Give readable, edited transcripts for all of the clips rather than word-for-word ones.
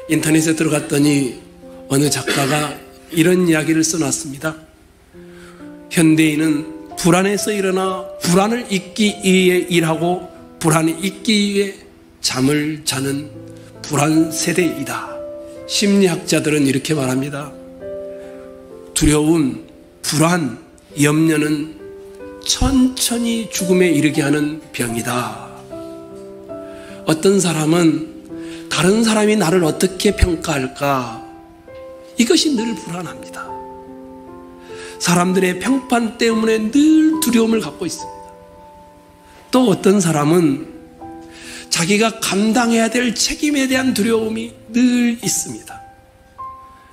인터넷에 들어갔더니 어느 작가가 이런 이야기를 써놨습니다. 현대인은 불안에서 일어나 불안을 잊기 위해 일하고 불안이 잊기 위해 잠을 자는 불안 세대이다. 심리학자들은 이렇게 말합니다. 두려움, 불안, 염려는 천천히 죽음에 이르게 하는 병이다. 어떤 사람은 다른 사람이 나를 어떻게 평가할까? 이것이 늘 불안합니다. 사람들의 평판 때문에 늘 두려움을 갖고 있습니다. 또 어떤 사람은 자기가 감당해야 될 책임에 대한 두려움이 늘 있습니다.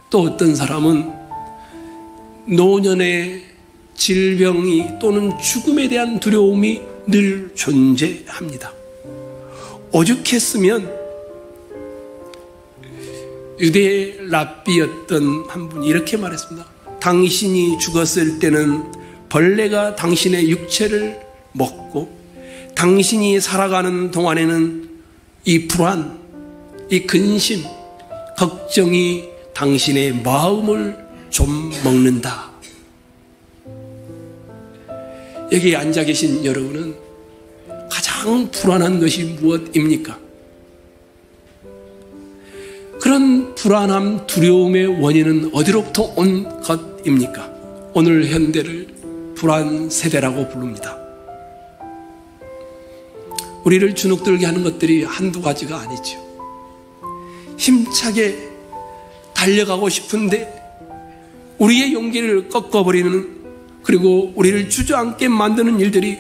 또 어떤 사람은 노년의 질병이 또는 죽음에 대한 두려움이 늘 존재합니다. 오죽했으면 유대의 랍비였던 한 분이 이렇게 말했습니다. 당신이 죽었을 때는 벌레가 당신의 육체를 먹고 당신이 살아가는 동안에는 이 불안, 이 근심, 걱정이 당신의 마음을 좀 먹는다. 여기 앉아 계신 여러분은 가장 불안한 것이 무엇입니까? 그런 불안함, 두려움의 원인은 어디로부터 온 것입니까? 오늘 현대를 불안 세대라고 부릅니다. 우리를 주눅들게 하는 것들이 한두 가지가 아니죠. 힘차게 달려가고 싶은데 우리의 용기를 꺾어버리는, 그리고 우리를 주저앉게 만드는 일들이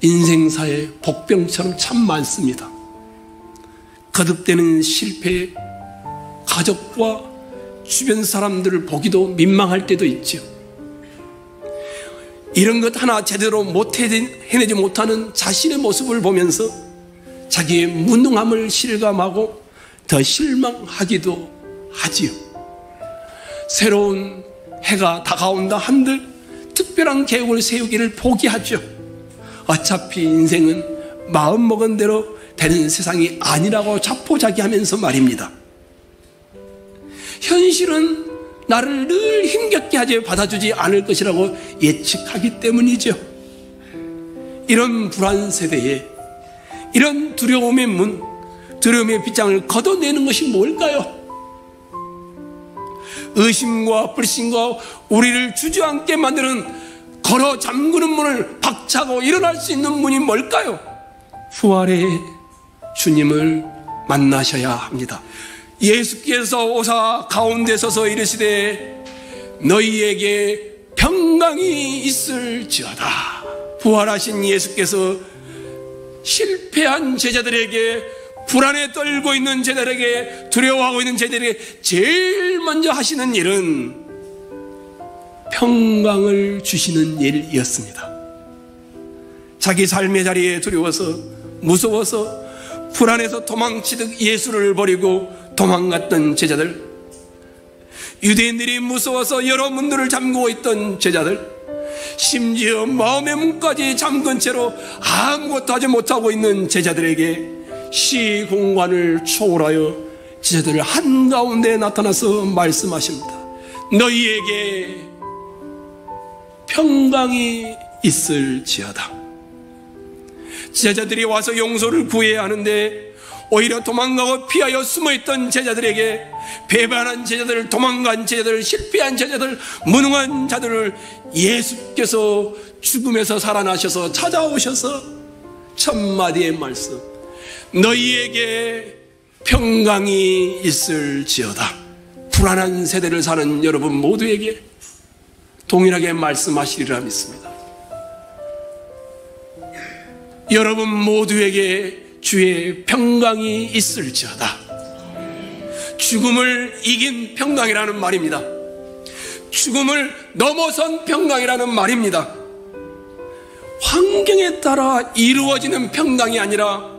인생사의 복병처럼 참 많습니다. 거듭되는 실패에 가족과 주변 사람들을 보기도 민망할 때도 있죠. 이런 것 하나 제대로 해내지 못하는 자신의 모습을 보면서 자기의 무능함을 실감하고 더 실망하기도 하지요. 새로운 해가 다가온다 한들 특별한 계획을 세우기를 포기하죠. 어차피 인생은 마음먹은 대로 되는 세상이 아니라고 자포자기하면서 말입니다. 현실은 나를 늘 힘겹게 하지 받아주지 않을 것이라고 예측하기 때문이죠. 이런 불안 세대에 이런 두려움의 문, 두려움의 빗장을 걷어내는 것이 뭘까요? 의심과 불신과 우리를 주저앉게 만드는 걸어 잠그는 문을 박차고 일어날 수 있는 문이 뭘까요? 부활의 주님을 만나셔야 합니다. 예수께서 오사 가운데 서서 이르시되 너희에게 평강이 있을지어다. 부활하신 예수께서 실패한 제자들에게, 불안에 떨고 있는 제자들에게, 두려워하고 있는 제자들에게 제일 먼저 하시는 일은 평강을 주시는 일이었습니다. 자기 삶의 자리에 두려워서, 무서워서, 불안해서 도망치듯 예수를 버리고 도망갔던 제자들, 유대인들이 무서워서 여러 문들을 잠그고 있던 제자들, 심지어 마음의 문까지 잠근 채로 아무것도 하지 못하고 있는 제자들에게 시공간을 초월하여 제자들 한가운데 나타나서 말씀하십니다. 너희에게 평강이 있을지어다. 제자들이 와서 용서를 구해야 하는데 오히려 도망가고 피하여 숨어있던 제자들에게, 배반한 제자들, 도망간 제자들, 실패한 제자들, 무능한 자들을 예수께서 죽음에서 살아나셔서 찾아오셔서 첫 마디의 말씀, 너희에게 평강이 있을지어다. 불안한 세대를 사는 여러분 모두에게 동일하게 말씀하시리라 믿습니다. 여러분 모두에게 주의 평강이 있을지어다. 죽음을 이긴 평강이라는 말입니다. 죽음을 넘어선 평강이라는 말입니다. 환경에 따라 이루어지는 평강이 아니라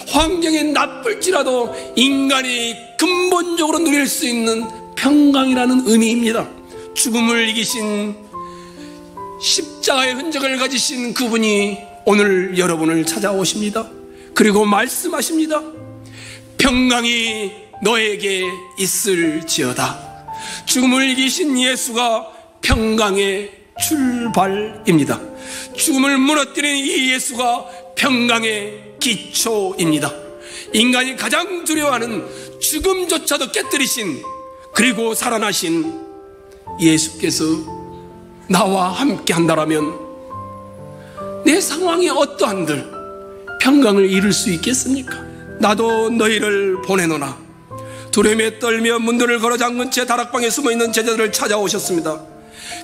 환경이 나쁠지라도 인간이 근본적으로 누릴 수 있는 평강이라는 의미입니다. 죽음을 이기신 십자가의 흔적을 가지신 그분이 오늘 여러분을 찾아오십니다. 그리고 말씀하십니다. 평강이 너에게 있을지어다. 죽음을 이기신 예수가 평강의 출발입니다. 죽음을 무너뜨리는 이 예수가 평강의 기초입니다. 인간이 가장 두려워하는 죽음조차도 깨뜨리신, 그리고 살아나신 예수께서 나와 함께 한다라면 내 상황이 어떠한들 평강을 이룰 수 있겠습니까? 나도 너희를 보내노라. 두려움에 떨며 문들을 걸어 잠근 채 다락방에 숨어있는 제자들을 찾아오셨습니다.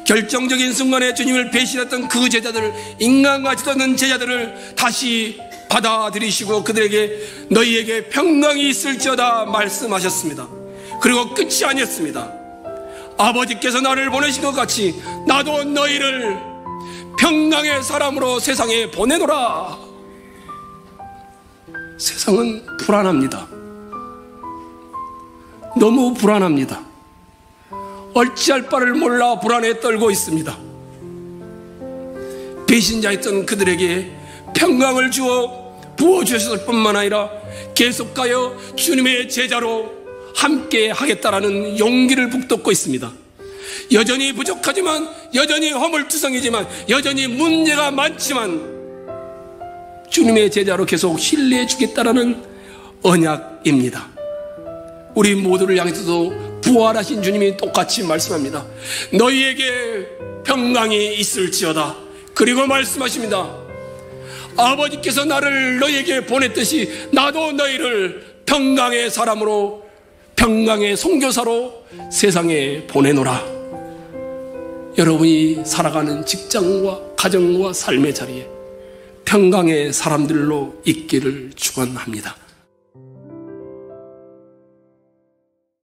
결정적인 순간에 주님을 배신했던 그 제자들, 인간같지도 않은 제자들을 다시 받아들이시고 그들에게 너희에게 평강이 있을지어다 말씀하셨습니다. 그리고 끝이 아니었습니다. 아버지께서 나를 보내신 것 같이 나도 너희를 평강의 사람으로 세상에 보내노라. 세상은 불안합니다. 너무 불안합니다. 어찌할 바를 몰라 불안에 떨고 있습니다. 배신자였던 그들에게 평강을 주어 부어주셨을 뿐만 아니라 계속하여 주님의 제자로 함께 하겠다라는 용기를 북돋고 있습니다. 여전히 부족하지만, 여전히 허물투성이지만, 여전히 문제가 많지만 주님의 제자로 계속 신뢰해 주겠다라는 언약입니다. 우리 모두를 향해서도 부활하신 주님이 똑같이 말씀합니다. 너희에게 평강이 있을지어다. 그리고 말씀하십니다. 아버지께서 나를 너희에게 보냈듯이 나도 너희를 평강의 사람으로, 평강의 선교사로 세상에 보내노라. 여러분이 살아가는 직장과 가정과 삶의 자리에 평강의 사람들로 있기를 축원합니다.